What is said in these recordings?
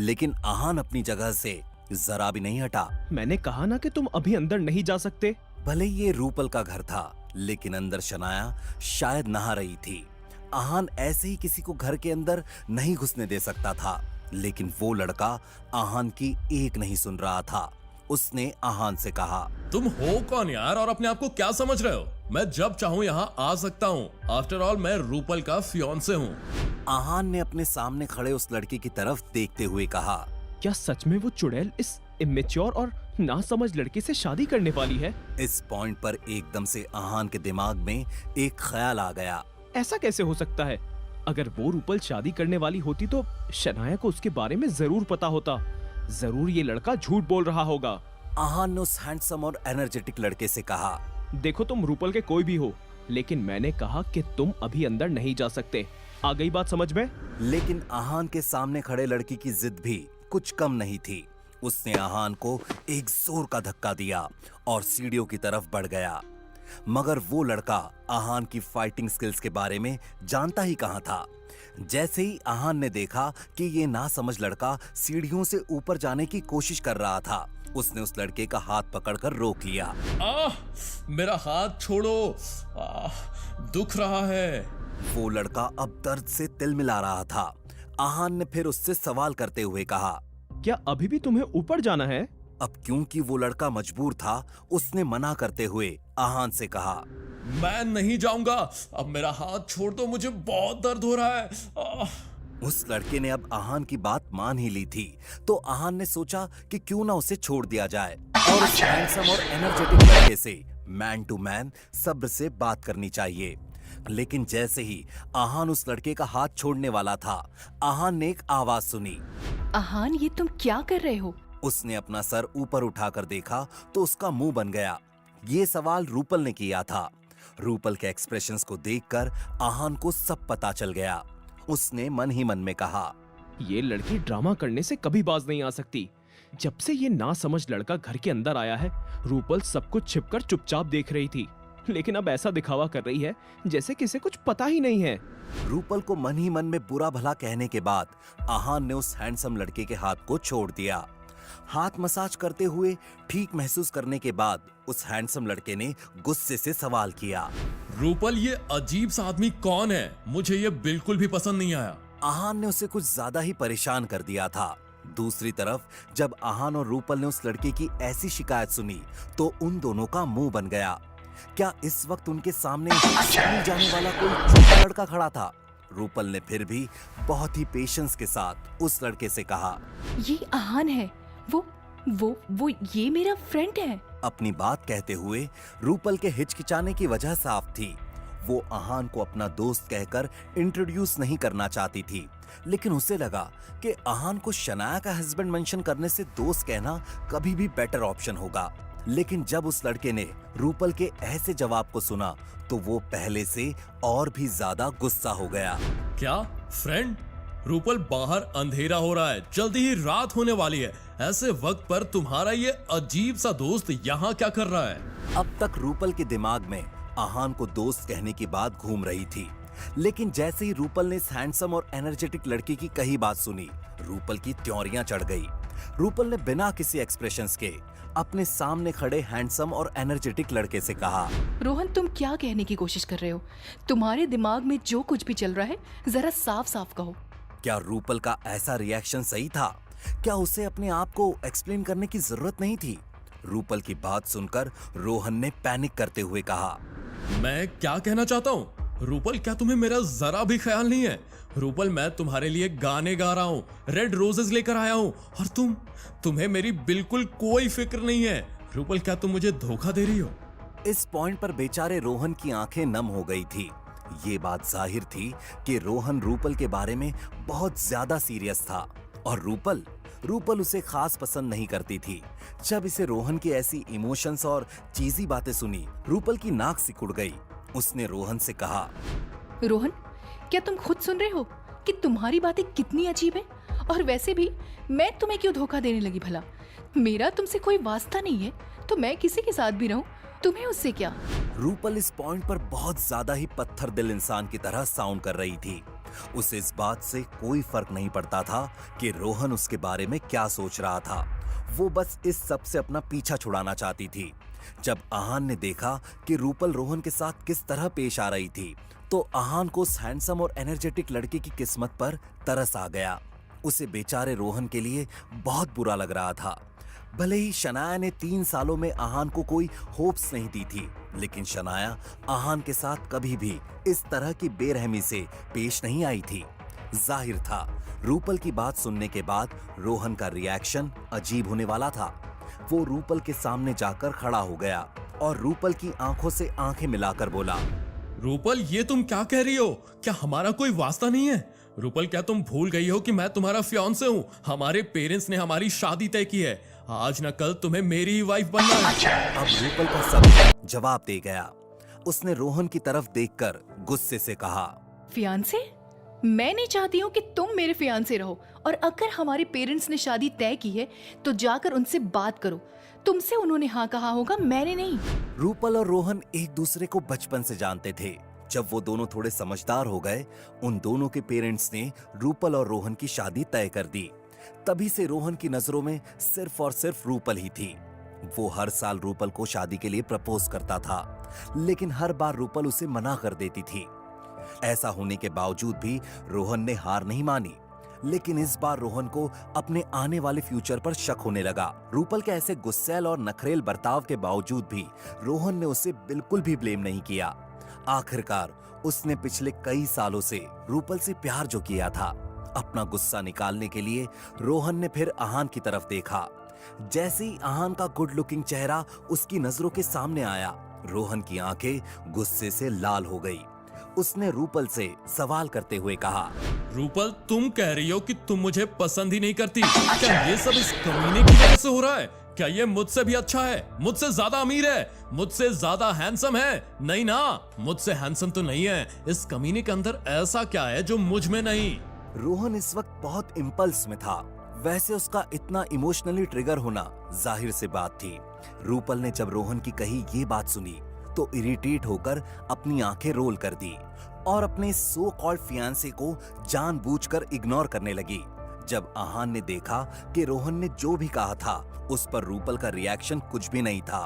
लेकिन आहान अपनी जगह से जरा भी नहीं हटा। मैंने कहा ना कि तुम अभी अंदर नहीं जा सकते। भले ये रूपल का घर था, लेकिन अंदर शनाया शायद नहा रही थी। आहान ऐसे ही किसी को घर के अंदर नहीं घुसने दे सकता था, लेकिन वो लड़का आहान की एक नहीं सुन रहा था। उसने आहान से कहा, तुम हो कौन यार और अपने आप को क्या समझ रहे हो? मैं जब चाहूँ यहाँ आ सकता हूँ। आफ्टर ऑल मैं रूपल का फियांसे हूँ। आहान ने अपने सामने खड़े उस लड़के की तरफ देखते हुए कहा, क्या सच में वो चुड़ैल इस इमेच्योर और नासमझ लड़के से शादी करने वाली है? इस पॉइंट पर एकदम से आहान के दिमाग में एक ख्याल आ गया। ऐसा कैसे हो सकता है? अगर वो रूपल शादी करने वाली होती तो शनाया को उसके बारे में जरूर पता होता। जरूर ये लड़का झूठ बोल रहा होगा। आहान ने उस हैंडसम और एनर्जेटिक लड़के से कहा, देखो तुम रूपल के कोई भी हो, लेकिन मैंने कहा कि तुम अभी अंदर नहीं जा सकते। आ गई बात समझ में? लेकिन आहान के सामने खड़े लड़की की जिद भी कुछ कम नहीं थी। उसने आहान को एक जोर का धक्का दिया और सीढ़ियों की तरफ बढ़ गया। मगर वो लड़का आहान की फाइटिंग स्किल्स के बारे में जानता ही कहां था। जैसे ही आहान ने देखा कि ये नासमझ लड़का सीढ़ियों से ऊपर जाने की कोशिश कर रहा था, उसने उस लड़के का हाथ पकड़कर रोक लिया। मेरा हाथ छोड़ो, दुख रहा है। वो लड़का अब दर्द से तिलमिला रहा था। आहान ने फिर उससे सवाल करते हुए कहा, क्या अभी भी तुम्हें ऊपर जाना है? अब क्योंकि वो लड़का मजबूर था, उसने मना करते हुए आहान से कहा, मैं नहीं जाऊंगा। अब मेरा हाथ छोड़ दो, मुझे बहुत दर्द हो रहा है। उस लड़के ने अब आहान की बात मान ही ली थी, तो आहान ने सोचा कि क्यों ना उसे छोड़ दिया जाए और उस हैंडसम और एनर्जेटिक लड़के से मैन टू मैन सब्र से बात करनी चाहिए। लेकिन जैसे ही आहान उस लड़के का हाथ छोड़ने वाला था, आहान ने एक आवाज सुनी। आहान, ये तुम क्या कर रहे हो? उसने अपना सर ऊपर उठाकर देखा तो उसका मुंह बन गया। ये सवाल रूपल ने किया था। रूपल के एक्सप्रेशंस को देखकर आहान को सब पता चल गया। उसने मन ही मन में कहा, ये लड़की ड्रामा करने से कभी बाज नहीं आ सकती। जब से ये नासमझ लड़का घर के अंदर आया है, रूपल सब कुछ छिपकर चुपचाप देख रही थी, लेकिन अब ऐसा दिखावा कर रही है जैसे किसे कुछ पता ही नहीं है। रूपल को मन ही मन में बुरा भला कहने के बाद आहान ने उस हैंडसम लड़के के हाथ को छोड़ दिया। हाथ मसाज करते हुए ठीक महसूस करने के बाद उस हैंडसम लड़के ने गुस्से से सवाल किया, रूपल, ये अजीब सा आदमी कौन है? मुझे ये बिल्कुल भी पसंद नहीं आया। आहान ने उसे कुछ ज्यादा ही परेशान कर दिया था। दूसरी तरफ जब आहान और रूपल ने उस लड़के की ऐसी शिकायत सुनी तो उन दोनों का मुंह बन गया। क्या इस वक्त उनके सामने स्कूल जाने वाला कोई छोटा लड़का खड़ा था? रूपल ने फिर भी बहुत ही पेशेंस के साथ उस लड़के से कहा, ये आहान है। वो ये मेरा फ्रेंड है। अपनी बात कहते हुए रूपल के हिचकिचाने की वजह साफ थी। वो आहान को अपना दोस्त कहकर इंट्रोड्यूस नहीं करना चाहती थी, लेकिन उसे लगा कि आहान को शनाया का हस्बैंड मेंशन करने से दोस्त कहना कभी भी बेटर ऑप्शन होगा। लेकिन जब उस लड़के ने रूपल के ऐसे जवाब को सुना तो वो पहले से और भी ज्यादा गुस्सा हो गया। क्या फ्रेंड? रूपल, बाहर अंधेरा हो रहा है, जल्दी ही रात होने वाली है। ऐसे वक्त पर तुम्हारा ये अजीब सा दोस्त यहाँ क्या कर रहा है? अब तक रूपल के दिमाग में आहान को दोस्त कहने की बात घूम रही थी, लेकिन जैसे ही रूपल ने इस हैंडसम और एनर्जेटिक लड़के की कही बात सुनी, रूपल की त्योरियां चढ़ गई। रूपल ने बिना किसी एक्सप्रेशंस के अपने सामने खड़े हैंडसम और एनर्जेटिक लड़के से कहा, रोहन, तुम क्या कहने की कोशिश कर रहे हो? तुम्हारे दिमाग में जो कुछ भी चल रहा है, जरा साफ साफ कहो। क्या रूपल का ऐसा रिएक्शन सही था? क्या उसे अपने आप को एक्सप्लेन करने की जरूरत नहीं थी? रूपल की बात सुनकर रोहन ने पैनिक करते हुए कहा, मैं क्या कहना चाहता हूँ? रूपल, क्या तुम्हें मेरा जरा भी ख्याल नहीं है? रूपल, मैं तुम्हारे लिए गाने गा रहा हूँ, रेड रोजेस लेकर आया हूँ, और तुम्हें मेरी बिल्कुल कोई फिक्र नहीं है। रूपल, क्या तुम मुझे धोखा दे रही हो? इस पॉइंट पर बेचारे रोहन की आंखें नम हो गई थी। ये बात जाहिर थी कि रोहन रूपल के बारे में बहुत ज्यादा सीरियस था और रूपल उसे खास पसंद नहीं करती थी। जब इसे रोहन की ऐसी इमोशंस और चीजी बातें सुनी, रूपल की नाक सिकुड़ गई। उसने रोहन से कहा, रोहन, क्या तुम खुद सुन रहे हो कि तुम्हारी बातें कितनी अजीब है? और वैसे भी मैं तुम्हें क्यों धोखा देने लगी भला? मेरा तुमसे कोई वास्ता नहीं है, तो मैं किसी के साथ भी रहूं, तुम्हें उससे क्या? रूपल इस पॉइंट पर बहुत ज्यादा ही पत्थर दिल इंसान की तरह साउंड कर रही थी। उसे इस बात से कोई फर्क नहीं पड़ता था कि रोहन उसके बारे में क्या सोच रहा था। वो बस इस सब से अपना पीछा छुड़ाना चाहती थी। जब आहान ने देखा कि रूपल रोहन के साथ किस तरह पेश आ रही थी, तो आहान को उस हैंडसम और एनर्जेटिक लड़के की किस्मत पर तरस आ गया। उसे बेचारे रोहन के लिए बहुत बुरा लग रहा था। भले ही शनाया ने 3 सालों में आहान को कोई होप्स नहीं दी थी, लेकिन शनाया आहान के साथ कभी भी इस तरह की बेरहमी से पेश नहीं आई थी। जाहिर था रूपल की बात सुनने के बाद रोहन का रिएक्शन अजीब होने वाला था। वो रूपल के सामने जाकर खड़ा हो गया और रूपल की आंखों से आंखें मिलाकर बोला, रूपल, ये तुम क्या कह रही हो? क्या हमारा कोई वास्ता नहीं है? रूपल, क्या तुम भूल गई हो कि मैं तुम्हारा फियांसे हूँ? हमारे पेरेंट्स ने हमारी शादी तय की है। आज न कल तुम्हें मेरी ही वाइफ बनना है। अब रूपल का सब जवाब दे गया। उसने रोहन की तरफ देखकर गुस्से से कहा, फियांसे? मैं नहीं चाहती हूँ कि तुम मेरे फियांसे रहो, और अगर हमारे पेरेंट्स ने शादी तय की है तो जाकर उनसे बात करो। तुमसे उन्होंने हाँ कहा होगा, मैंने नहीं। रूपल और रोहन एक दूसरे को बचपन से जानते थे। जब वो दोनों थोड़े समझदार हो गए, उन दोनों के पेरेंट्स ने रूपल और रोहन की शादी तय कर दी। तभी से रोहन की नजरों में सिर्फ और सिर्फ रूपल ही थी। वो हर साल रूपल को शादी के लिए प्रपोज करता था, लेकिन हर बार रूपल उसे मना कर देती थी। ऐसा होने के बावजूद भी रोहन ने हार नहीं मानी, लेकिन इस बार रोहन को अपने आने वाले फ्यूचर पर शक होने लगा। रूपल के ऐसे गुस्सैल और नखरेल बर्ताव के बावजूद भी रोहन ने उसे बिल्कुल भी ब्लेम नहीं किया। आखिरकार उसने पिछले कई सालों से रूपल से प्यार जो किया था। अपना गुस्सा निकालने के लिए रोहन ने फिर आहान की तरफ देखा। जैसे ही आहान का गुड लुकिंग चेहरा उसकी नजरों के सामने आया, रोहन की आंखें गुस्से से लाल हो गई। उसने रूपल से सवाल करते हुए कहा, रूपल, तुम कह रही हो कि तुम मुझे पसंद ही नहीं करती? क्या ये सब इस कमीने की वजह से हो रहा है? क्या ये मुझसे भी अच्छा है, मुझसे ज्यादा अमीर है, मुझसे ज्यादा हैंडसम है? नहीं ना, मुझसे हैंडसम तो नहीं है। इस कमीने के अंदर ऐसा क्या है जो मुझ में नहीं? रोहन इस वक्त बहुत इम्पल्स में था। वैसे उसका इतना इमोशनली ट्रिगर होना जाहिर सी बात थी। रूपल ने जब रोहन की कही ये बात सुनी तो इरिटेट होकर अपनी आंखें रोल कर दी और अपने सो कॉल्ड फियांसे को जानबूझकर इग्नोर करने लगी। जब आहान ने देखा कि रोहन ने जो भी कहा था उस पर रूपल का रिएक्शन कुछ भी नहीं था,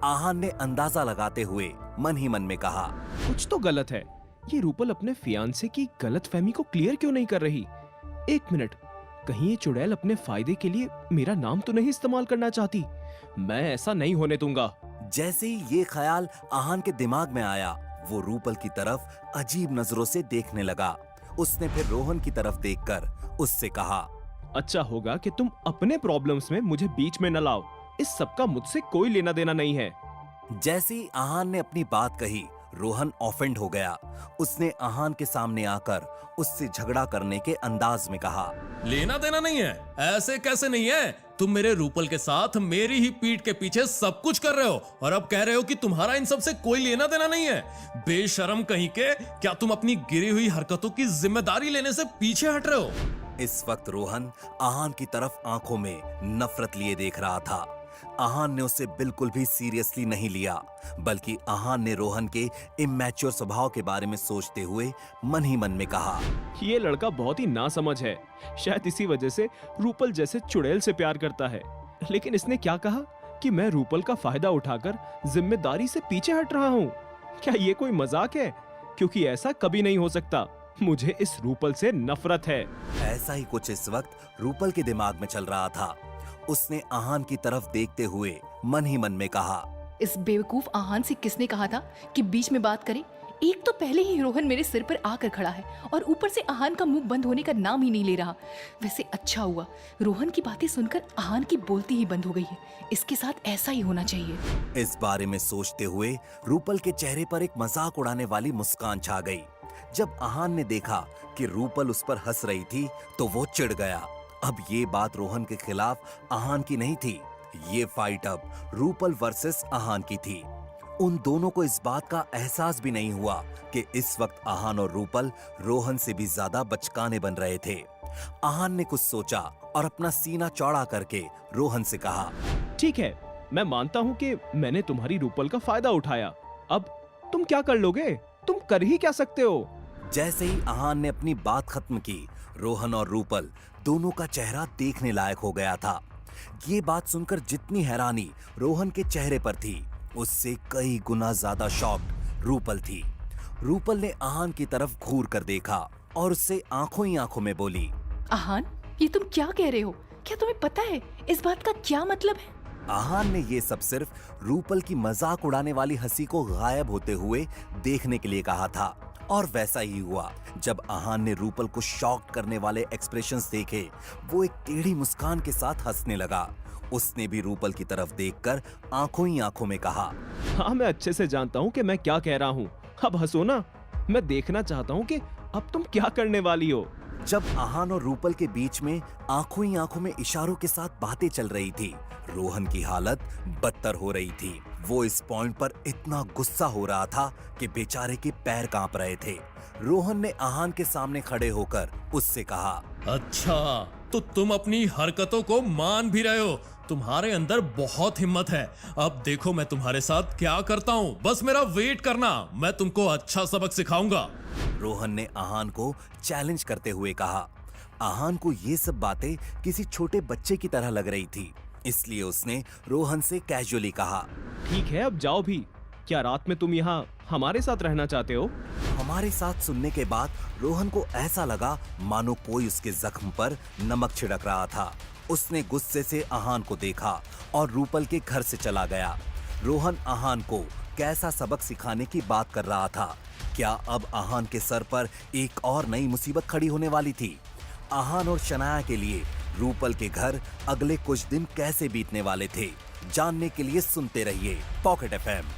आहान ने अंदाजा लगाते हुए मन ही मन में कहा, कुछ तो गलत है। ये रूपल अपने फियांसे की गलतफहमी को क्लियर क्यों नहीं कर रही? एक मिनट, कहीं ये चुड़ैल अपने फायदे के लिए मेरा नाम तो नहीं इस्तेमाल करना चाहती? मैं ऐसा नहीं होने दूंगा। जैसे ही ये ख्याल आहान के दिमाग में आया, वो रूपल की तरफ अजीब नजरों से देखने लगा। उसने फिर रोहन की तरफ देखकर उससे कहा, अच्छा होगा कि तुम अपने प्रॉब्लम्स में मुझे बीच में न लाओ। इस सब का मुझसे कोई लेना देना नहीं है। जैसे ही आहान ने अपनी बात कही, रोहन ऑफेंड हो गया। उसने आहान के सामने आकर उससे झगड़ा करने के अंदाज में कहा, लेना देना नहीं है? ऐसे कैसे नहीं है? तुम मेरे रूपल के साथ मेरी ही पीठ के पीछे सब कुछ कर रहे हो और अब कह रहे हो कि तुम्हारा इन सब से कोई लेना देना नहीं है। बेशरम कहीं के, क्या तुम अपनी गिरी हुई हरकतों की जिम्मेदारी लेने से पीछे हट रहे हो? इस वक्त रोहन आहान की तरफ आंखों में नफरत लिए देख रहा था। आहान ने उसे बिल्कुल भी सीरियसली नहीं लिया, बल्कि आहान ने रोहन के इमैच्योर स्वभाव के बारे में सोचते हुए मन ही मन में कहा, ये लड़का बहुत ही नासमझ है। शायद इसी वजह से रूपल जैसे चुड़ैल से प्यार करता है। लेकिन इसने क्या कहा कि मैं रूपल का फायदा उठाकर जिम्मेदारी से पीछे हट रहा हूँ? क्या ये कोई मजाक है? क्योंकि ऐसा कभी नहीं हो सकता। मुझे इस रूपल से नफरत है। ऐसा ही कुछ इस वक्त रूपल के दिमाग में चल रहा था। उसने आहान की तरफ देखते हुए मन ही मन में कहा, इस बेवकूफ आहान से किसने कहा था कि बीच में बात करें? एक तो पहले ही रोहन मेरे सिर पर आकर खड़ा है और ऊपर से आहान का मुंह बंद होने का नाम ही नहीं ले रहा। वैसे अच्छा हुआ रोहन की बातें सुनकर आहान की बोलती ही बंद हो गई है। इसके साथ ऐसा ही होना चाहिए। इस बारे में सोचते हुए रूपल के चेहरे पर एक मजाक उड़ाने वाली मुस्कान छा गई। जब आहान ने देखा कि रूपल उस पर हंस रही थी तो वो चिढ़ गया। अब ये बात रोहन के खिलाफ आहान की नहीं थी, ये फाइट अब रूपल वर्सेस आहान की थी। उन दोनों को इस बात का एहसास भी नहीं हुआ कि इस वक्त आहान और रूपल रोहन से भी ज्यादा बचकाने बन रहे थे। आहान ने कुछ सोचा और अपना सीना चौड़ा करके रोहन से कहा, ठीक है, मैं मानता हूँ कि मैंने तुम्हारी रूपल का फायदा उठाया। अब तुम क्या कर लोगे? तुम कर ही क्या सकते हो? जैसे ही आहान ने अपनी बात खत्म की, रोहन और रूपल दोनों का चेहरा देखने लायक हो गया था। ये बात सुनकर जितनी हैरानी रोहन के चेहरे पर थी, उससे कई गुना ज्यादा शॉक्ड रूपल थी। रूपल ने आहान की तरफ घूर कर देखा और उससे आंखों ही आंखों में बोली, आहान, ये तुम क्या कह रहे हो? क्या तुम्हें पता है इस बात का क्या मतलब है? आहान ने ये सब सिर्फ रूपल की मजाक उड़ाने वाली हंसी को गायब होते हुए देखने के लिए कहा था। और वैसा ही हुआ। जब आहान ने रूपल को शॉक करने वाले एक्सप्रेशंस देखे, वो एक टेढ़ी मुस्कान के साथ हंसने लगा। उसने भी रूपल की तरफ देखकर आंखों ही आंखों में कहा, हाँ, मैं अच्छे से जानता हूँ कि मैं क्या कह रहा हूँ। अब हंसो ना, मैं देखना चाहता हूँ कि अब तुम क्या करने वाली हो। जब आहान और रूपल के बीच में आंखों ही आंखों में इशारों के साथ बातें चल रही थी, रोहन की हालत बदतर हो रही थी। वो इस पॉइंट पर इतना गुस्सा हो रहा था कि बेचारे के पैर कांप रहे थे। रोहन ने आहान के सामने खड़े होकर उससे कहा, अच्छा, तो तुम अपनी हरकतों को मान भी रहे हो। तुम्हारे अंदर बहुत हिम्मत है। अब देखो मैं तुम्हारे साथ क्या करता हूँ। बस मेरा वेट करना, मैं तुमको अच्छा सबक सिखाऊंगा। रोहन ने आहान को चैलेंज करते हुए कहा। आहान को ये सब बातें किसी छोटे बच्चे की तरह लग रही थी, इसलिए उसने रोहन से कैजुअली कहा, ठीक है, अब जाओ भी। क्या रात में तुम यहाँ हमारे साथ रहना चाहते हो? हमारे साथ सुनने के बाद रोहन को ऐसा लगा मानो कोई उसके जख्म पर नमक छिड़क रहा था। उसने गुस्से से आहान को देखा और रूपल के घर से चला गया। रोहन आहान को कैसा सबक सिखाने की बात कर रहा था। क्या अब आहान के सर पर एक और नई मुसीबत खड़ी होने वाली थी? आहान और शनाया के लिए रूपल के घर अगले कुछ दिन कैसे बीतने वाले थे, जानने के लिए सुनते रहिए पॉकेट एफएम।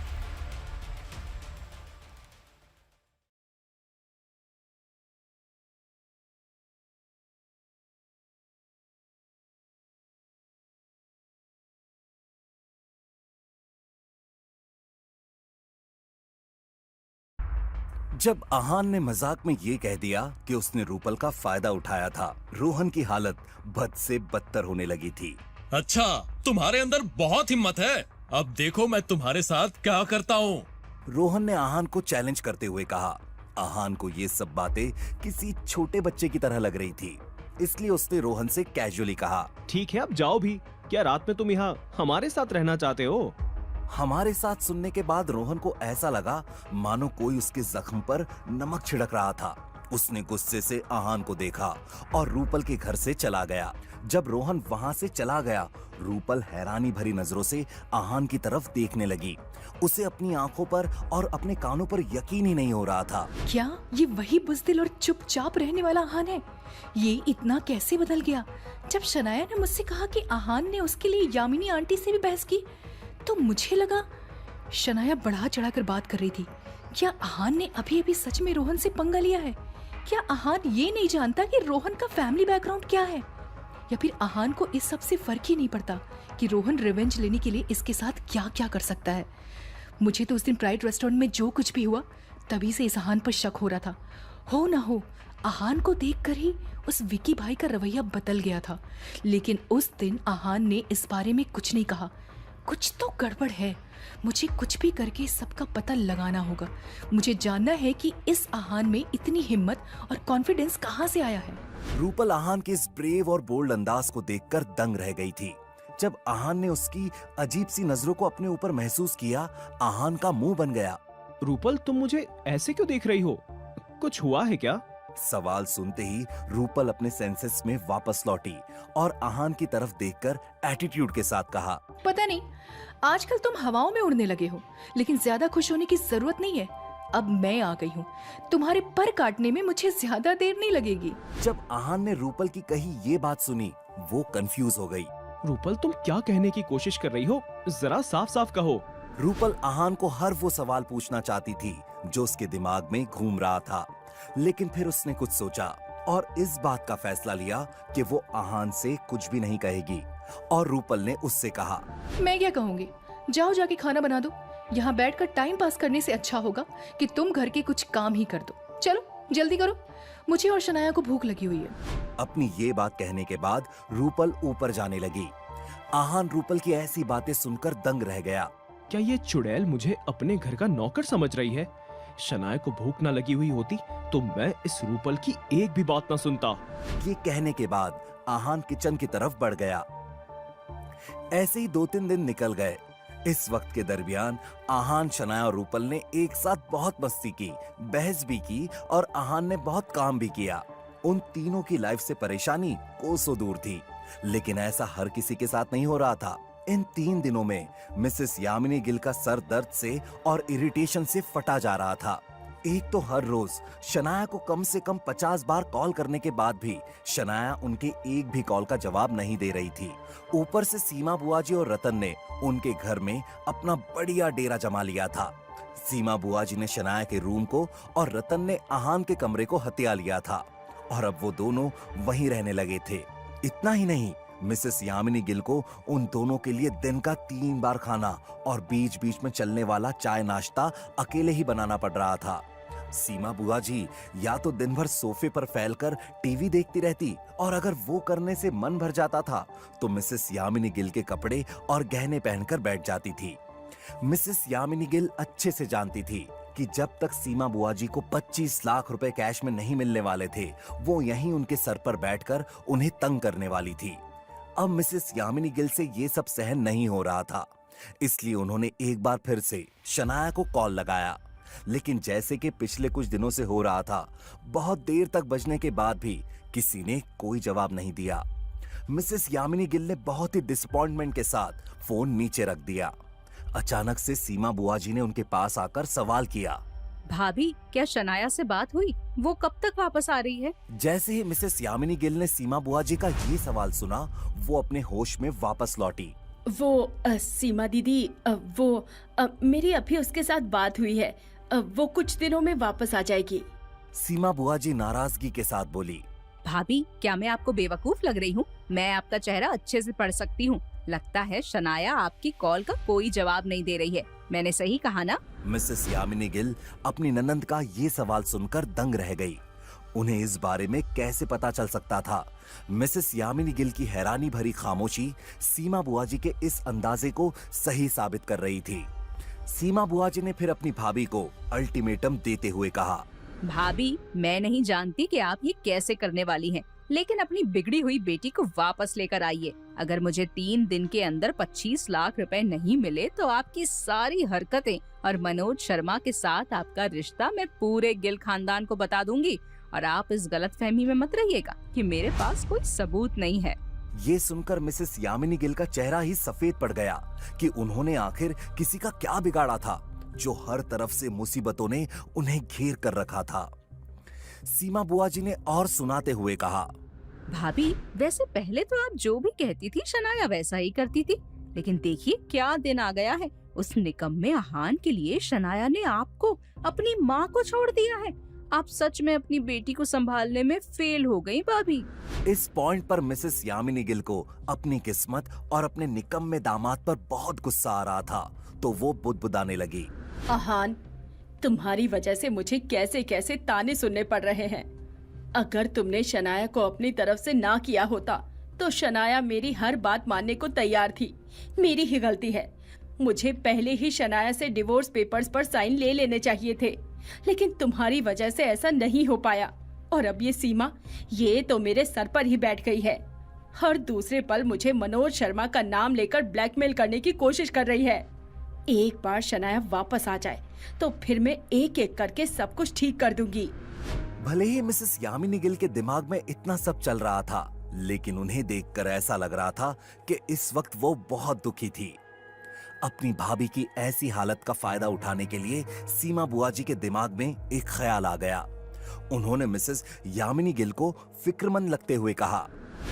जब आहान ने मजाक में ये कह दिया कि उसने रूपल का फायदा उठाया था, रोहन की हालत बद से बदतर होने लगी थी। अच्छा, तुम्हारे अंदर बहुत हिम्मत है। अब देखो मैं तुम्हारे साथ क्या करता हूँ। रोहन ने आहान को चैलेंज करते हुए कहा। आहान को ये सब बातें किसी छोटे बच्चे की तरह लग रही थी, इसलिए उसने रोहन से कैजुअली कहा, ठीक है, अब जाओ भी। क्या रात में तुम यहाँ हमारे साथ रहना चाहते हो? हमारे साथ सुनने के बाद रोहन को ऐसा लगा मानो कोई उसके जख्म पर नमक छिड़क रहा था। उसने गुस्से से आहान को देखा और रूपल के घर से चला गया। जब रोहन वहां से चला गया, रूपल हैरानी भरी नजरों से आहान की तरफ देखने लगी। उसे अपनी आंखों पर और अपने कानों पर यकीन ही नहीं हो रहा था। क्या ये वही बुज़दिल और चुपचाप रहने वाला आहान है? ये इतना कैसे बदल गया? जब शनाया ने मुझसे कहा कि आहान ने उसके लिए यामिनी आंटी से भी बहस की, तो मुझे लगा शनाया बढ़ा चढ़ाकर बात कर रही थी। क्या आहान ने अभी अभी सच में रोहन से पंगा लिया है? क्या आहान ये नहीं जानता कि रोहन का फैमिली बैकग्राउंड क्या है? या फिर आहान को इस सब से फर्क ही नहीं पड़ता कि रोहन रिवेंज लेने के लिए इसके साथ क्या क्या कर सकता है? मुझे तो उस दिन प्राइड रेस्टोरेंट में जो कुछ भी हुआ, तभी से इस आहान पर शक हो रहा था। हो ना हो, आहान को देखकर ही उस विकी भाई का रवैया बदल गया था। लेकिन उस दिन आहान ने इस बारे में कुछ नहीं कहा। कुछ तो गड़बड़ है। मुझे कुछ भी करके सबका पता लगाना होगा। मुझे जानना है कि इस आहान में इतनी हिम्मत और कॉन्फिडेंस कहाँ से आया है। रूपल आहान के इस ब्रेव और बोल्ड अंदाज को देखकर दंग रह गई थी। जब आहान ने उसकी अजीब सी नजरों को अपने ऊपर महसूस किया, आहान का मुंह बन गया। रूपल, तुम मुझे ऐसे क्यों देख रही हो? कुछ हुआ है क्या? सवाल सुनते ही रूपल अपने सेंसेस में वापस लौटी और आहान की तरफ देखकर एटीट्यूड के साथ कहा, पता नहीं, आजकल तुम हवाओं में उड़ने लगे हो, लेकिन ज्यादा खुश होने की जरूरत नहीं है। अब मैं आ गई हूँ, तुम्हारे पर काटने में मुझे ज्यादा देर नहीं लगेगी। जब आहान ने रूपल की कही ये बात सुनी, वो कंफ्यूज हो गई। रूपल, तुम क्या कहने की कोशिश कर रही हो? जरा साफ साफ कहो। रूपल आहान को हर वो सवाल पूछना चाहती थी जो उसके दिमाग में घूम रहा था, लेकिन फिर उसने कुछ सोचा और इस बात का फैसला लिया कि वो आहान से कुछ भी नहीं कहेगी। और रूपल ने उससे कहा, मैं क्या कहूँगी, जाओ जाके खाना बना दो। यहाँ बैठकर टाइम पास करने से अच्छा होगा कि तुम घर के कुछ काम ही कर दो। चलो जल्दी करो, मुझे और शनाया को भूख लगी हुई है। अपनी ये बात कहने के बाद रूपल ऊपर जाने लगी। आहान रूपल की ऐसी बातें सुनकर दंग रह गया। क्या ये चुड़ैल मुझे अपने घर का नौकर समझ रही है? शनाया को भूख ना लगी हुई होती तो मैं इस रूपल की एक भी बात ना सुनता। ये कहने के बाद आहान किचन की तरफ बढ़ गया। ऐसे ही 2-3 दिन निकल गए। इस वक्त के दरमियान आहान, शनाया और रूपल ने एक साथ बहुत मस्ती की, बहस भी की और आहान ने बहुत काम भी किया। उन तीनों की लाइफ से परेशानी कोसों दूर थी, लेकिन ऐसा हर किसी के साथ नहीं हो रहा था। इन 3 दिनों में मिसेस यामिनी गिल का सर दर्द से और इरिटेशन से फटा जा रहा था। एक तो हर रोज शनाया को कम से कम 50 बार कॉल करने के बाद भी शनाया उनके एक भी कॉल का जवाब नहीं दे रही थी। ऊपर से सीमा बुआ जी और रतन ने उनके घर में अपना बढ़िया डेरा जमा लिया था। सीमा बुआ जी ने शनाया के रूम को और रतन ने आहान के कमरे को हथिया लिया था और अब वो दोनों वहीं रहने लगे थे। इतना ही नहीं, मिसेस यामिनी गिल को उन दोनों के लिए दिन का 3 बार खाना और बीच बीच में चलने वाला चाय नाश्ता अकेले ही बनाना पड़ रहा था। सीमा बुआ जी या तो दिन भर सोफे पर फैलकर टीवी देखती रहती और अगर वो करने से मन भर जाता था तो मिसेस यामिनी गिल के कपड़े और गहने पहनकर बैठ जाती थी। मिसेस यामिनी गिल अच्छे से जानती थी कि जब तक सीमा बुआ जी को 25 लाख रुपए कैश में नहीं मिलने वाले थे, वो यहीं उनके सर पर बैठकर उन्हें तंग करने वाली थी। अब मिसेस यामिनी गिल से ये सब सहन नहीं हो रहा था, इसलिए उन्होंने एक बार फिर से शनाया को कॉल लगाया। लेकिन जैसे कि पिछले कुछ दिनों से हो रहा था, बहुत देर तक बजने के बाद भी किसी ने कोई जवाब नहीं दिया। मिसेस यामिनी गिल ने बहुत ही डिसअपॉइंटमेंट के साथ फोन नीचे रख दिया। अचानक से सीमा बुआ जी ने उनके पास आकर सवाल किया, भाभी क्या शनाया से बात हुई? वो कब तक वापस आ रही है? जैसे ही मिसेस यामिनी गिल ने सीमा बुआ जी का ये सवाल सुना, वो अपने होश में वापस लौटी। सीमा दीदी, मेरी अभी उसके साथ बात हुई है। वो कुछ दिनों में वापस आ जाएगी। सीमा बुआ जी नाराजगी के साथ बोली, भाभी क्या मैं आपको बेवकूफ लग रही हूँ? मैं आपका चेहरा अच्छे से पढ़ सकती हूँ। लगता है शनाया आपकी कॉल का कोई जवाब नहीं दे रही है। मैंने सही कहा ना? मिसेस यामिनी गिल अपनी ननंद का ये सवाल सुनकर दंग रह गई। उन्हें इस बारे में कैसे पता चल सकता था? मिसेस यामिनी गिल की हैरानी भरी खामोशी सीमा बुआ जी के इस अंदाजे को सही साबित कर रही थी। सीमा बुआ जी ने फिर अपनी भाभी को अल्टीमेटम देते हुए कहा, भाभी मैं नहीं जानती कि आप ये कैसे करने वाली हैं, लेकिन अपनी बिगड़ी हुई बेटी को वापस लेकर आइए। अगर मुझे 3 दिन के अंदर 25 लाख रुपए नहीं मिले तो आपकी सारी हरकतें और मनोज शर्मा के साथ आपका रिश्ता मैं पूरे गिल खानदान को बता दूंगी। और आप इस गलतफहमी में मत रहिएगा कि मेरे पास कोई सबूत नहीं है। ये सुनकर मिसेस यामिनी गिल का चेहरा ही सफेद पड़ गया कि उन्होंने आखिर किसी का क्या बिगाड़ा था जो हर तरफ से मुसीबतों ने उन्हें घेर कर रखा था। सीमा बुआ जी ने और सुनाते हुए कहा, भाभी वैसे पहले तो आप जो भी कहती थी शनाया वैसा ही करती थी, लेकिन देखिए क्या दिन आ गया है। उस निकम्मे आहान के लिए शनाया ने आपको, अपनी माँ को छोड़ दिया है। आप सच में अपनी बेटी को संभालने में फेल हो गई भाभी। इस पॉइंट पर मिसेस यामिनी गिल को अपनी किस्मत और अपने निकम्मे दामाद पर बहुत गुस्सा आ रहा था, तो वो बुदबुदाने लगी, आहान, तुम्हारी वजह से मुझे कैसे कैसे ताने सुनने पड़ रहे हैं। अगर तुमने शनाया को अपनी तरफ से ना किया होता तो शनाया मेरी हर बात मानने को तैयार थी। मेरी ही गलती है। मुझे पहले ही शनाया से डिवोर्स पेपर्स पर साइन ले लेने चाहिए थे, लेकिन तुम्हारी वजह से ऐसा नहीं हो पाया। और अब ये सीमा, ये तो मेरे सर पर ही बैठ गई है। हर दूसरे पल मुझे मनोज शर्मा का नाम लेकर ब्लैकमेल करने की कोशिश कर रही है। एक बार शनाया वापस आ जाए तो फिर मैं एक एक करके सब कुछ ठीक कर दूंगी। भले ही मिसेस यामिनी गिल के दिमाग में इतना सब चल रहा था, लेकिन उन्हें देखकर ऐसा लग रहा था कि इस वक्त वो बहुत दुखी थी। अपनी भाभी की ऐसी हालत का फायदा उठाने के लिए सीमा बुआ जी के दिमाग में एक ख्याल आ गया। उन्होंने मिसेस यामिनी गिल को फिक्रमंद लगते हुए कहा,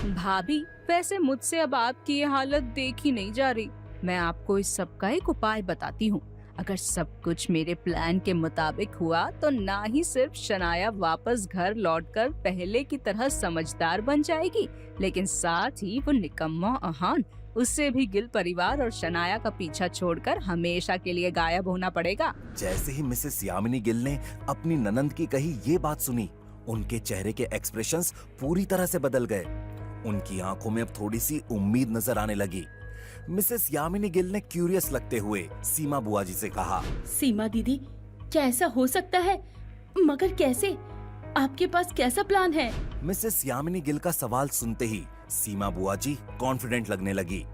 भाभी वैसे मुझसे अब आपकी ये हालत देखी नहीं जा रही। मैं आपको इस सब का एक उपाय बताती हूँ। अगर सब कुछ मेरे प्लान के मुताबिक हुआ तो ना ही सिर्फ शनाया वापस घर लौटकर पहले की तरह समझदार बन जाएगी, लेकिन साथ ही वो निकम्मा आहान, उससे भी गिल परिवार और शनाया का पीछा छोड़कर हमेशा के लिए गायब होना पड़ेगा। जैसे ही मिसेस यामिनी गिल ने अपनी ननंद की कही ये बात सुनी, उनके चेहरे के एक्सप्रेशंस पूरी तरह से बदल गए। उनकी आंखों में अब थोड़ी सी उम्मीद नजर आने लगी। मिसेस यामिनी गिल ने क्यूरियस लगते हुए सीमा बुआ जी से कहा, सीमा दीदी, क्या ऐसा हो सकता है? मगर कैसे? आपके पास कैसा प्लान है? मिसेस यामिनी गिल का सवाल सुनते ही सीमा बुआ जी कॉन्फिडेंट लगने लगी।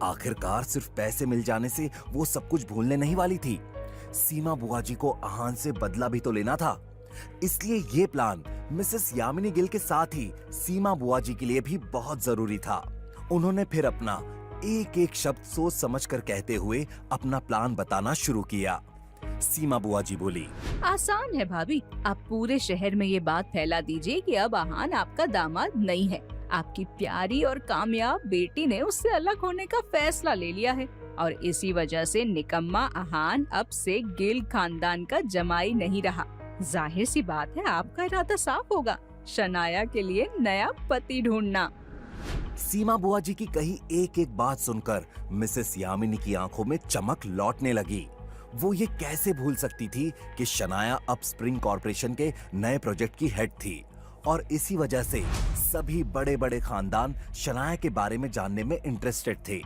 आखिरकार सिर्फ पैसे मिल जाने से वो सब कुछ भूलने नहीं वाली थी। सीमा बुआ जी को आहान से बदला भी तो लेना था, इसलिए ये प्लान मिसेस यामिनी गिल के साथ ही सीमा बुआ जी के लिए भी बहुत जरूरी था। उन्होंने फिर अपना एक एक शब्द सोच समझकर कहते हुए अपना प्लान बताना शुरू किया। सीमा बुआ जी बोली, आसान है भाभी, आप पूरे शहर में ये बात फैला दीजिए कि अब आहान आपका दामाद नहीं है। आपकी प्यारी और कामयाब बेटी ने उससे अलग होने का फैसला ले लिया है और इसी वजह से निकम्मा आहान अब से गिल खानदान का जमाई नहीं रहा। जाहिर सी बात है आपका इरादा साफ होगा, शनाया के लिए नया पति ढूंढना। सीमा बुआ जी की कही एक एक बात सुनकर मिसेस यामिनी की आंखों में चमक लौटने लगी। वो ये कैसे भूल सकती थी कि शनाया अब स्प्रिंग कॉर्पोरेशन के नए प्रोजेक्ट की हेड थी और इसी वजह से सभी बड़े बड़े खानदान शनाया के बारे में जानने में इंटरेस्टेड थे।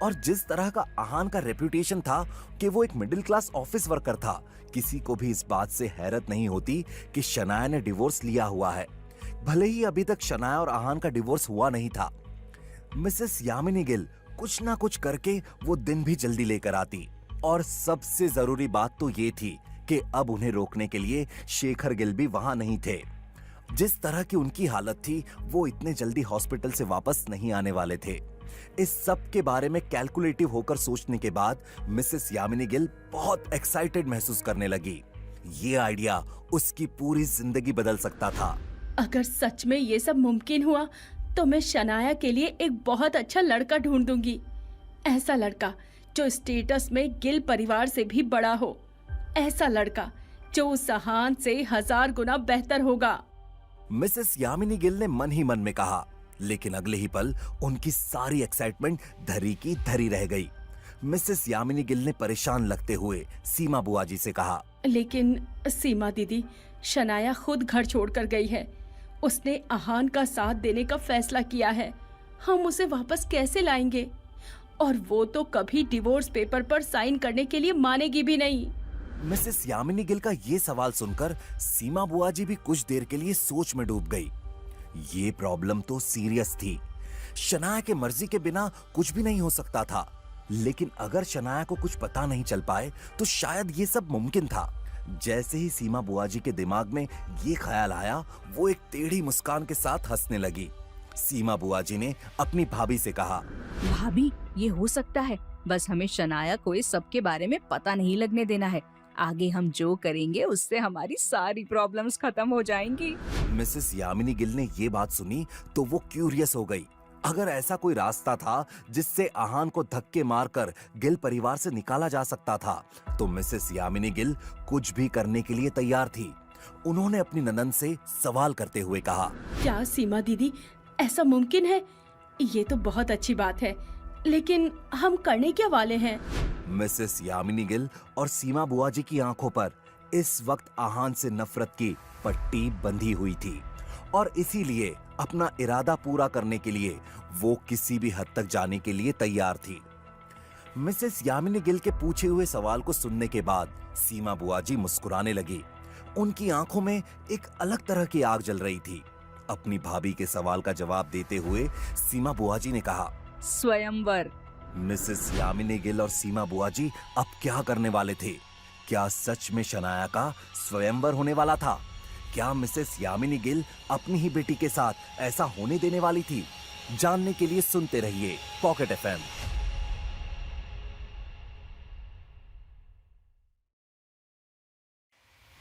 और जिस तरह का आहान का रेपुटेशन था कि वो एक मिडिल क्लास ऑफिस वर्कर था, किसी को भी इस बात से हैरत नहीं होती कि शनाया ने डिवोर्स लिया हुआ है, भले ही अभी तक शनाया और आहान का डिवोर्स हुआ नहीं था। मिसेस यामिनी गिल कुछ ना कुछ करके वो दिन भी जल्दी लेकर आती और सबसे जरूरी बात तो ये थी कि अब उन्हें रोकने के लिए शेखर गिल भी वहां नहीं थे। जिस तरह की उनकी हालत थी वो इतने जल्दी हॉस्पिटल से वापस नहीं आने वाले थे। इस सब के बारे में कैलकुलेटिव होकर सोचने के बाद मिसेस यामिनी गिल बहुत एक्साइटेड महसूस करने लगी। ये आइडिया उसकी पूरी जिंदगी बदल सकता था। अगर सच में ये सब मुमकिन हुआ तो मैं शनाया के लिए एक बहुत अच्छा लड़का ढूंढ दूंगी। ऐसा लड़का जो स्टेटस में गिल परिवार से भी बड़ा हो, ऐसा लड़का जो उस आहान से 1000 गुना बेहतर होगा। मिसेस यामिनी गिल ने मन ही मन में कहा, लेकिन अगले ही पल उनकी सारी एक्साइटमेंट धरी की धरी रह गई। मिसेस यामिनी गिल ने परेशान लगते हुए सीमा बुआ जी से कहा, लेकिन सीमा दीदी, शनाया खुद घर छोड़कर गई है। उसने आहान का साथ देने का फैसला किया है। हम उसे वापस कैसे लाएंगे? और वो तो कभी डिवोर्स पेपर पर साइन करने के लिए मानेगी भी नहीं। मिसेस यामिनी गिल का ये सवाल सुनकर सीमा बुआ जी भी कुछ देर के लिए सोच में डूब गई। ये प्रॉब्लम तो सीरियस थी। शनाया के मर्जी के बिना कुछ भी नहीं हो सकता था, लेकिन अगर शनाया को कुछ पता नहीं चल पाए तो शायद ये सब मुमकिन था। जैसे ही सीमा बुआ जी के दिमाग में ये ख्याल आया, वो एक टेढ़ी मुस्कान के साथ हंसने लगी। सीमा बुआ जी ने अपनी भाभी से कहा, भाभी ये हो सकता है, बस हमें शनाया को इस सब के बारे में पता नहीं लगने देना है। आगे हम जो करेंगे उससे हमारी सारी प्रॉब्लम्स खत्म हो जाएंगी। मिसेस यामिनी गिल ने ये बात सुनी तो वो क्यूरियस हो गई। अगर ऐसा कोई रास्ता था जिससे आहान को धक्के मारकर गिल परिवार से निकाला जा सकता था, तो मिसेस यामिनी गिल कुछ भी करने के लिए तैयार थी। उन्होंने अपनी ननद से सवाल करते हुए कहा, क्या सीमा दीदी, ऐसा मुमकिन है? ये तो बहुत अच्छी बात है, लेकिन हम करने क्या वाले हैं? मिसेस यामिनी गिल और सीमा बुआ जी की आंखों पर इस वक्त आहान से नफरत की पट्टी बंधी हुई थी और इसीलिए अपना इरादा पूरा करने के लिए वो किसी भी हद तक जाने के लिए तैयार थी। मिसेस यामिनी गिल के पूछे हुए सवाल को सुनने के बाद सीमा बुआ जी मुस्कुराने लगी। उनकी आंखों में एक अलग तरह की आग जल रही थी। अपनी भाभी के सवाल का जवाब देते हुए सीमा बुआ जी ने कहा, स्वयंवर। मिसेस यामिनी गिल और सीमा बुआ जी अब क्या करने वाले थे? क्या सच में शनाया का स्वयंवर होने वाला था? क्या मिसेस यामिनी गिल अपनी ही बेटी के साथ ऐसा होने देने वाली थी? जानने के लिए सुनते रहिए पॉकेट एफएम।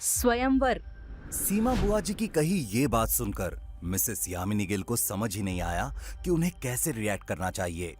स्वयंवर। सीमा बुआ जी की कही ये बात सुनकर मिसेस यामिनी गिल को समझ ही नहीं आया कि उन्हें कैसे रिएक्ट करना चाहिए।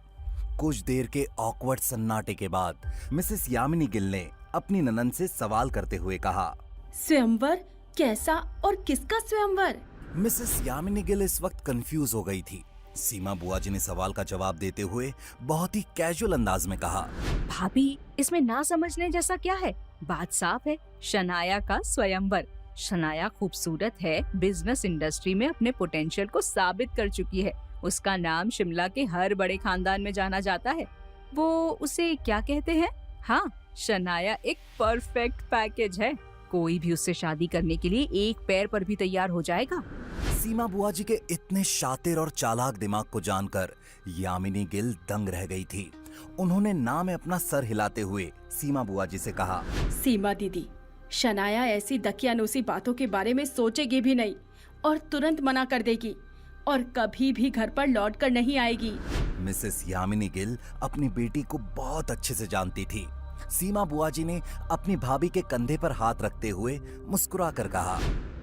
कुछ देर के ऑकवर्ड सन्नाटे के बाद मिसेस यामिनी गिल ने अपनी ननद से सवाल करते हुए कहा, स्वयंवर? कैसा और किसका स्वयंवर? मिसेस यामिनी गिल इस वक्त कंफ्यूज हो गई थी। सीमा बुआ जी ने सवाल का जवाब देते हुए बहुत ही कैजुअल अंदाज में कहा, भाभी इसमें ना समझने जैसा क्या है? बात साफ है, शनाया का स्वयंवर। शनाया खूबसूरत है, बिजनेस इंडस्ट्री में अपने पोटेंशियल को साबित कर चुकी है। उसका नाम शिमला के हर बड़े खानदान में जाना जाता है। वो उसे क्या कहते हैं? हाँ, शनाया एक परफेक्ट पैकेज है। कोई भी उससे शादी करने के लिए एक पैर पर भी तैयार हो जाएगा। सीमा बुआ जी के इतने शातिर और चालाक दिमाग को जानकर यामिनी गिल दंग रह गई थी। उन्होंने ना में अपना सर हिलाते हुए सीमा बुआ जी से कहा, सीमा दीदी, शनाया ऐसी दकियानूसी बातों के बारे में सोचेगी भी नहीं और तुरंत मना कर देगी और कभी भी घर पर लौट कर नहीं आएगी। मिसेस यामिनी गिल अपनी बेटी को बहुत अच्छे से जानती थी। सीमा बुआ जी ने अपनी भाभी के कंधे पर हाथ रखते हुए मुस्कुरा कर कहा,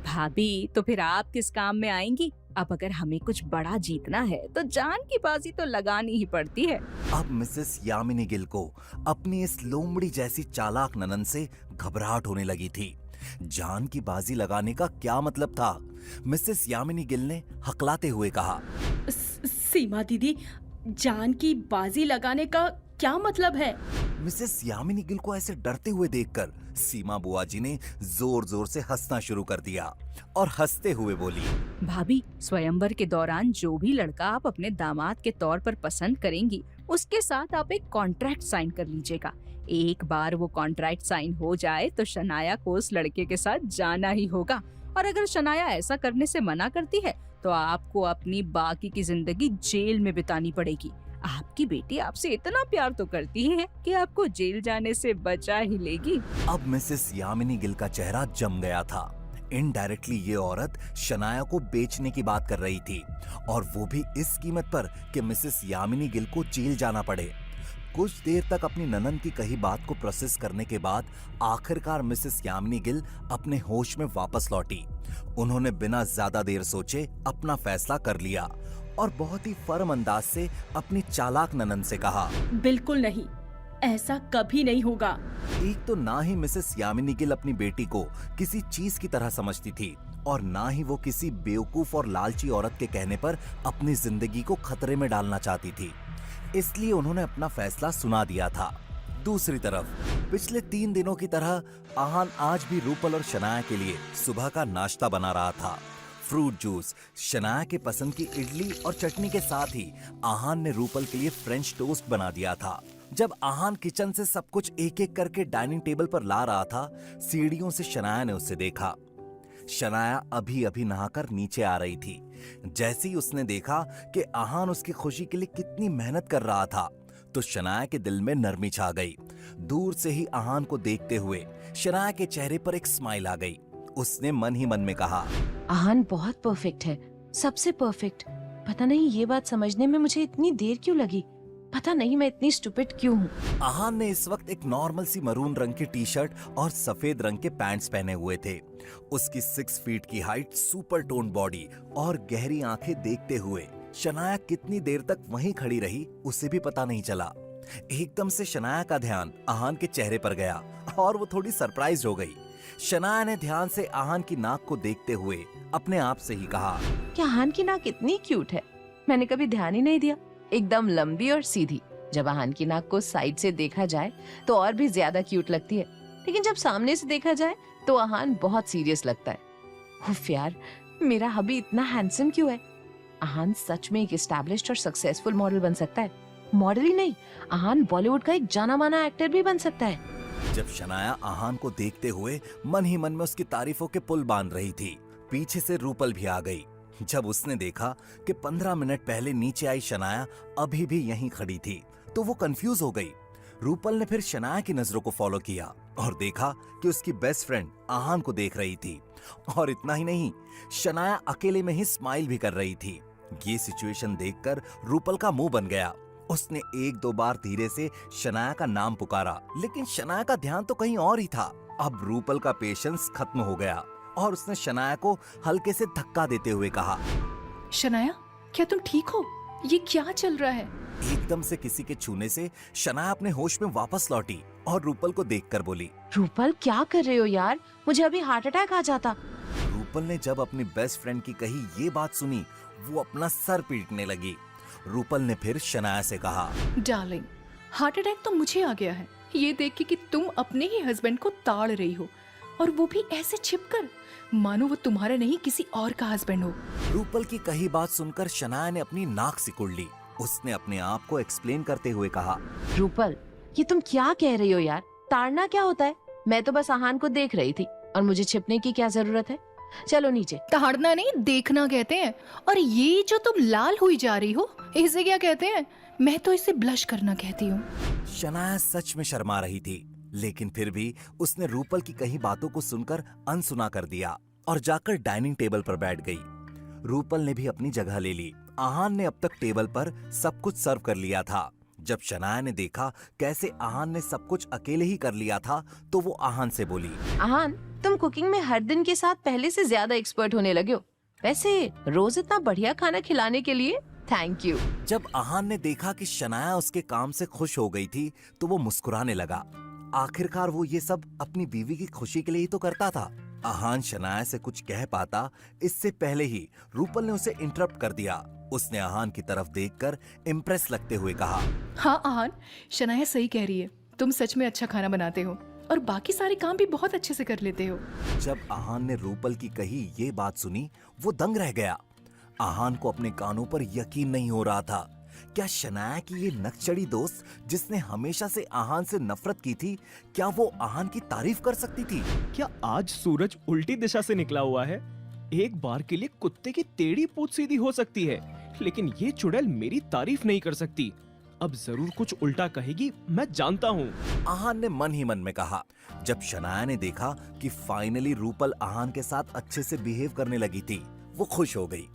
भाभी तो फिर आप किस काम में आएंगी? अब अगर हमें कुछ बड़ा जीतना है तो जान की बाजी तो लगानी ही पड़ती है। अब मिसेस यामिनी गिल को अपनी इस लोमड़ी जैसी चालाक ननंद से घबराहट होने लगी थी। जान की बाजी लगाने का क्या मतलब था? मिसेस यामिनी गिल ने हकलाते हुए कहा, सीमा दीदी, जान की बाजी लगाने का क्या मतलब है? मिसेस यामिनी गिल को ऐसे डरते हुए देखकर सीमा बुआ जी ने जोर जोर से हंसना शुरू कर दिया और हंसते हुए बोली, भाभी, स्वयंवर के दौरान जो भी लड़का आप अपने दामाद के तौर पर पसंद करेंगी, उसके साथ आप एक कॉन्ट्रैक्ट साइन कर लीजिएगा। एक बार वो कॉन्ट्रैक्ट साइन हो जाए तो शनाया को उस लड़के के साथ जाना ही होगा, और अगर शनाया ऐसा करने से मना करती है तो आपको अपनी बाकी की जिंदगी जेल में बितानी पड़ेगी। आपकी बेटी आपसे इतना प्यार तो करती है कि आपको जेल जाने से बचा ही लेगी। अब मिसेस यामिनी गिल का चेहरा जम गया था। इनडायरेक्टली ये औरत शनाया को बेचने की बात कर रही थी, और वो भी इस कीमत पर कि मिसेस यामिनी गिल को जेल जाना पड़े। कुछ देर तक अपनी ननंद की कही बात को प्रोसेस करने के बाद आखिरकार मिसेस यामिनी गिल अपने होश में वापस लौटी। उन्होंने बिना ज्यादा देर सोचे अपना फैसला कर लिया और बहुत ही फर्म अंदाज से अपनी चालाक ननंद से कहा, बिल्कुल नहीं, ऐसा कभी नहीं होगा। एक तो ना ही मिसेस यामिनी गिल अपनी बेटी को किसी चीज की तरह समझती थी, और ना ही वो किसी बेवकूफ और लालची औरत के कहने पर अपनी जिंदगी को खतरे में डालना चाहती थी। इसलिए उन्होंने अपना फैसला सुना दिया था। दूसरी तरफ पिछले 3 दिनों की तरह आहान आज भी रूपल और शनाया के लिए सुबह का नाश्ता बना रहा था। फ्रूट जूस, शनाया के पसंद की इडली और चटनी के साथ ही आहान ने रूपल के लिए फ्रेंच टोस्ट बना दिया था। जब आहान किचन से सब कुछ एक एक करके डाइनिंग टेबल पर ला रहा था, सीढ़ियों से शनाया ने उसे देखा। शनाया अभी अभी नहाकर नीचे आ रही थी। जैसे ही उसने देखा कि आहान उसकी खुशी के लिए कितनी मेहनत कर रहा था, तो शनाया के दिल में नरमी छा गई। दूर से ही आहान को देखते हुए शनाया के चेहरे पर एक स्माइल आ गई। उसने मन ही मन में कहा, आहान बहुत परफेक्ट है, सबसे परफेक्ट। पता नहीं ये बात समझने में मुझे इतनी देर क्यों लगी। पता नहीं मैं इतनी स्टूपिड क्यों हूँ। आहान ने इस वक्त एक नॉर्मल सी मरून रंग की टी शर्ट और सफेद रंग के पैंट्स पहने हुए थे। उसकी 6 फीट की हाइट, सुपर टोन बॉडी और गहरी आंखें देखते हुए शनाया कितनी देर तक वहीं खड़ी रही उसे भी पता नहीं चला। एकदम से शनाया का ध्यान आहान के चेहरे पर गया और वो थोड़ी सरप्राइज हो गई। शनाया ने ध्यान से आहान की नाक को देखते हुए अपने आप से ही कहा, क्या आहान की नाक इतनी क्यूट है? मैंने कभी ध्यान ही नहीं दिया। एकदम लंबी और सीधी। जब आहान की नाक को साइड से देखा जाए तो और भी ज्यादा क्यूट लगती है, लेकिन जब सामने से देखा जाए तो आहान बहुत सीरियस लगता है। उफ यार, मेरा हबी इतना हैंडसम क्यों है? आहान सच में एक एस्टैब्लिश्ड और सक्सेसफुल मॉडल बन सकता है। मॉडल ही नहीं, आहान बॉलीवुड का एक जाना माना एक्टर भी बन सकता है। जब शनाया आहान को देखते हुए मन ही मन में उसकी तारीफों के पुल बांध रही थी, पीछे से रूपल भी आ गई। जब उसने देखा कि 15 मिनट पहले नीचे आई शनाया अभी भी यहीं खड़ी थी, तो वो कंफ्यूज हो गई। रूपल ने फिर शनाया की नजरों को फॉलो किया और देखा कि उसकी बेस्ट फ्रेंड आहान को देख रही थी। और इतना ही नहीं, शनाया अकेले में ही स्माइल भी कर रही थी। ये सिचुएशन देखकर रूपल का मुंह बन गया। उसने 1-2 बार धीरे से शनाया का नाम पुकारा, लेकिन शनाया का ध्यान तो कहीं और ही था। अब रूपल का पेशेंस खत्म हो गया और उसने शनाया को हल्के से धक्का देते हुए कहा, शनाया, क्या तुम ठीक हो? ये क्या चल रहा है? एकदम से किसी के छूने से शनाया अपने होश में वापस लौटी और रूपल को देखकर बोली, रूपल क्या कर रहे हो यार? मुझे अभी हार्ट अटैक आ जाता। रूपल ने जब अपनी बेस्ट फ्रेंड की कही ये बात सुनी, वो अपना सर पीटने लगी। रूपल ने फिर शनाया से कहा, डार्लिंग, हार्ट अटैक तो मुझे आ गया है ये देख के कि तुम अपने ही हस्बैंड को ताड़ रही हो, और वो भी ऐसे छिपकर, मानो वो तुम्हारा नहीं किसी और का हस्बैंड हो। रूपल की कही बात सुनकर शनाया ने अपनी नाक सिकुड़ ली। उसने अपने आप को एक्सप्लेन करते हुए कहा, रूपल, ये तुम क्या कह रही हो यार? ताड़ना क्या होता है? मैं तो बस आहान को देख रही थी। और मुझे छिपने की क्या जरूरत है? चलो नीचे। ताड़ना नहीं, देखना कहते हैं। और ये जो तुम लाल हुई जा रही हो, इसे क्या कहते हैं? मैं तो इसे ब्लश करना कहती हूँ। शनाया सच में शर्मा रही थी, लेकिन फिर भी उसने रूपल की कही बातों को सुनकर अनसुना कर दिया और जाकर डाइनिंग टेबल पर बैठ गई। रूपल ने भी अपनी जगह ले ली। आहान ने अब तक टेबल पर सब कुछ सर्व कर लिया था। जब शनाया ने देखा कैसे आहान ने सब कुछ अकेले ही कर लिया था, तो वो आहान से बोली, आहान, तुम कुकिंग में हर दिन के साथ पहले से ज्यादा एक्सपर्ट होने लगे हो। वैसे रोज इतना बढ़िया खाना खिलाने के लिए थैंक यू। जब आहान ने देखा कि शनाया उसके काम से खुश हो गई थी, तो वो मुस्कुराने लगा। आखिरकार वो ये सब अपनी बीवी की खुशी के लिए ही तो करता था। आहान शनाया से कुछ कह पाता इससे पहले ही रूपल ने उसे इंटरप्ट कर दिया। उसने आहान की तरफ देखकर इम्प्रेस लगते हुए कहा, हाँ आहान, शनाया सही कह रही है। तुम सच में अच्छा खाना बनाते हो और बाकी सारे काम भी बहुत अच्छे से कर लेते हो। जब आहान ने रूपल की कही ये बात सुनी, वो दंग रह गया। आहान को अपने कानों पर यकीन नहीं हो रहा था। क्या शनाया की ये नकचड़ी दोस्त, जिसने हमेशा से आहान से नफरत की थी, क्या वो आहान की तारीफ कर सकती थी? क्या आज सूरज उल्टी दिशा से निकला हुआ है? एक बार के लिए कुत्ते की टेढ़ी पूंछ सीधी हो सकती है, लेकिन ये चुड़ैल मेरी तारीफ नहीं कर सकती। अब जरूर कुछ उल्टा कहेगी, मैं जानता हूँ। आहान ने मन ही मन में कहा। जब शनाया ने देखा कि फाइनली रूपल आहान के साथ अच्छे से बिहेव करने लगी थी, वो खुश हो गई।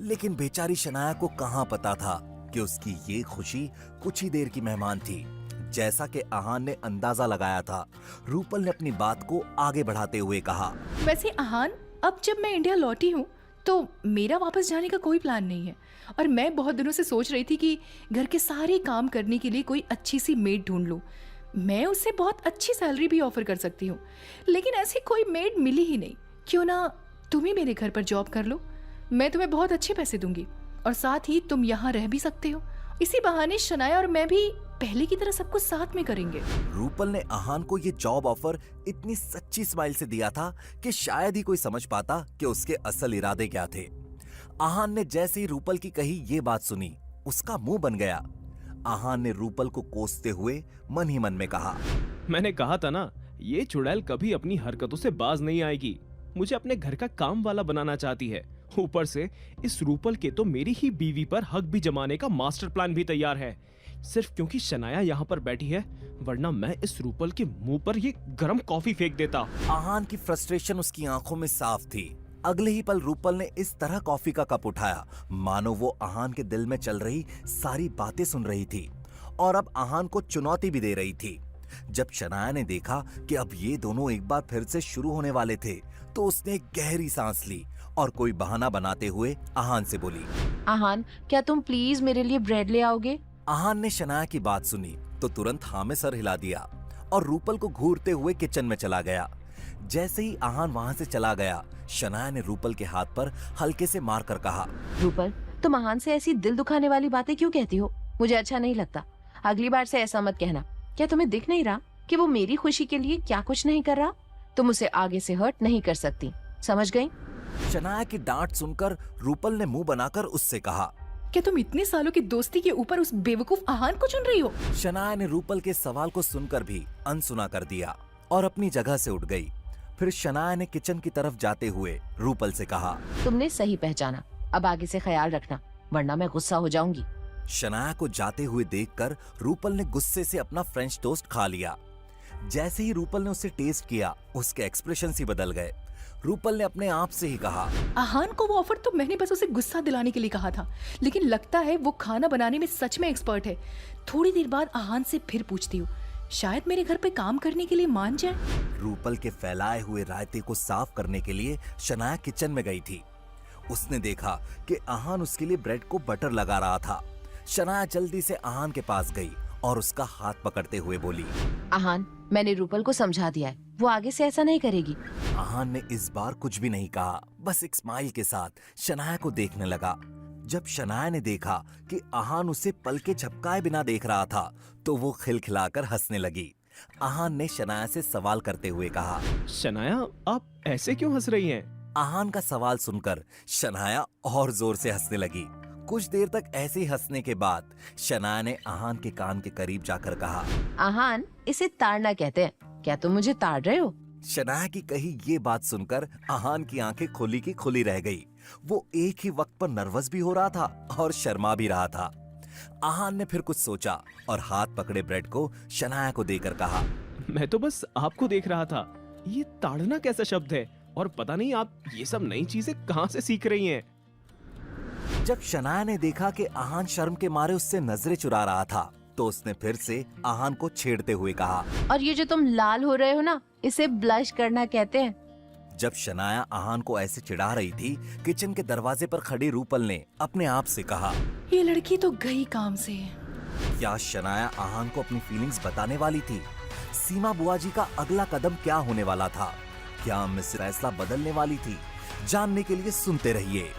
लेकिन बेचारी शनाया को कहाँ पता था कि उसकी ये खुशी कुछ ही देर की मेहमान थी। जैसा कि आहान ने अंदाजा लगाया था, रूपल ने अपनी बात को आगे बढ़ाते हुए कहा, वैसे आहान, अब जब मैं इंडिया लौटी हूँ तो मेरा वापस जाने का कोई प्लान नहीं है। और मैं बहुत दिनों से सोच रही थी कि घर के सारे काम करने के लिए कोई अच्छी सी मेड ढूंढ लूँ। मैं उससे बहुत अच्छी सैलरी भी ऑफर कर सकती हूँ, लेकिन ऐसी कोई मेड मिली ही नहीं। क्यों ना तुम ही मेरे घर पर जॉब कर लो, मैं तुम्हें बहुत अच्छे पैसे दूंगी और साथ ही तुम यहाँ रह भी सकते हो। इसी बहाने शनाया और मैं भी पहले की तरह सब कुछ साथ में करेंगे। रूपल ने आहान को ये जॉब ऑफर इतनी सच्ची स्माइल से दिया था कि शायद ही कोई समझ पाता कि उसके असल इरादे क्या थे। आहान ने जैसे ही रूपल की कही ये बात सुनी, उसका मुंह बन गया। आहान ने रूपल को कोसते हुए मन ही मन में कहा, मैंने कहा था ना, ये चुड़ैल कभी अपनी हरकतों से बाज नहीं आएगी। मुझे अपने घर का काम वाला बनाना चाहती है। ऊपर से इस रूपल के तो मेरी ही बीवी पर हक भी जमाने का मास्टर प्लान भी तैयार है, सिर्फ क्योंकि शनाया यहाँ पर बैठी है, वरना मैं इस रूपल के मुंह पर ये गरम कॉफी फेंक देता। आहान की फ्रस्ट्रेशन उसकी आंखों में साफ थी। अगले ही पल रूपल ने इस तरह कॉफी का कप उठाया मानो वो आहान के दिल में चल रही सारी बातें सुन रही थी और अब आहान को चुनौती भी दे रही थी। जब शनाया ने देखा कि अब ये दोनों एक बार फिर से शुरू होने वाले थे, तो उसने एक गहरी सांस ली और कोई बहाना बनाते हुए आहान से बोली, आहान, क्या तुम प्लीज मेरे लिए ब्रेड ले आओगे? आहान ने शनाया की बात सुनी तो तुरंत हाँ में सर हिला दिया और रूपल को घूरते हुए किचन में चला गया। जैसे ही आहान वहाँ से चला गया, शनाया ने रूपल के हाथ पर हल्के से मारकर कहा, रूपल, तुम आहान से ऐसी दिल दुखाने वाली बातें क्यों कहती हो? मुझे अच्छा नहीं लगता। अगली बार से ऐसा मत कहना। क्या तुम्हें दिख नहीं रहा कि वो मेरी खुशी के लिए क्या कुछ नहीं कर रहा? तुम उसे आगे से हर्ट नहीं कर सकती, समझ गई? शनाया की डांट सुनकर रूपल ने मुंह बनाकर उससे कहा, क्या तुम इतने सालों की दोस्ती के ऊपर उस बेवकूफ आहान को चुन रही हो? शनाया ने रूपल के सवाल को सुनकर भी अनसुना कर दिया और अपनी जगह से उठ गई। फिर शनाया ने किचन की तरफ जाते हुए रूपल से कहा, तुमने सही पहचाना। अब आगे से ख्याल रखना, वरना मैं गुस्सा हो जाऊंगी। शनाया को जाते हुए देखकर रूपल ने गुस्से से अपना फ्रेंच टोस्ट खा लिया। जैसे ही रूपल ने उसे टेस्ट किया, उसके एक्सप्रेशन ही बदल गए। रूपल ने अपने आप से ही कहा, आहान को वो ऑफर तो मैंने बस उसे गुस्सा दिलाने के लिए कहा था, लेकिन लगता है वो खाना बनाने में सच में एक्सपर्ट है। थोड़ी देर बाद आहान से फिर पूछती हूँ, शायद मेरे घर पे काम करने के लिए मान जाए। रूपल के फैलाए हुए रायते को साफ करने के लिए शनाया किचन में गई थी। उसने देखा कि आहान उसके लिए ब्रेड को बटर लगा रहा था। शनाया जल्दी से आहान के पास गई और उसका हाथ पकड़ते हुए बोली, आहान, मैंने रूपल को समझा दिया है, वो आगे से ऐसा नहीं करेगी। आहान ने इस बार कुछ भी नहीं कहा, बस एक स्माइल के साथ शनाया को देखने लगा। जब शनाया ने देखा कि आहान उसे पलके झपकाए बिना देख रहा था, तो वो खिलखिलाकर हंसने लगी। आहान ने शनाया से सवाल करते हुए कहा, शनाया, आप ऐसे क्यों हंस रही हैं? आहान का सवाल सुनकर शनाया और जोर से हंसने लगी। कुछ देर तक ऐसे ही हंसने के बाद शनाया ने आहान के कान के करीब जाकर कहा, आहान, इसे ताड़ना कहते हैं। क्या तुम मुझे ताड़ रहे हो? शनाया की कही ये बात सुनकर आहान की आंखें खुली की खुली रह गई। वो एक ही वक्त पर नर्वस भी हो रहा था और शर्मा भी रहा था। आहान ने फिर कुछ सोचा और हाथ पकड़े ब्रेड को शनाया को देकर कहा, मैं तो बस आपको देख रहा था। ये ताड़ना कैसा शब्द है, और पता नहीं आप ये सब नई चीजें कहाँ से सीख रही हैं। जब शनाया ने देखा कि आहान शर्म के मारे उससे नजरें चुरा रहा था, तो उसने फिर से आहान को छेड़ते हुए कहा, और ये जो तुम लाल हो रहे हो ना, इसे ब्लश करना कहते हैं। जब शनाया आहान को ऐसे चिढ़ा रही थी, किचन के दरवाजे पर खड़ी रूपल ने अपने आप से कहा, ये लड़की तो गई काम से। क्या शनाया आहान को अपनी फीलिंग्स बताने वाली थी? सीमा बुआ जी का अगला कदम क्या होने वाला था? क्या मिस फैसला बदलने वाली थी? जानने के लिए सुनते रहिए।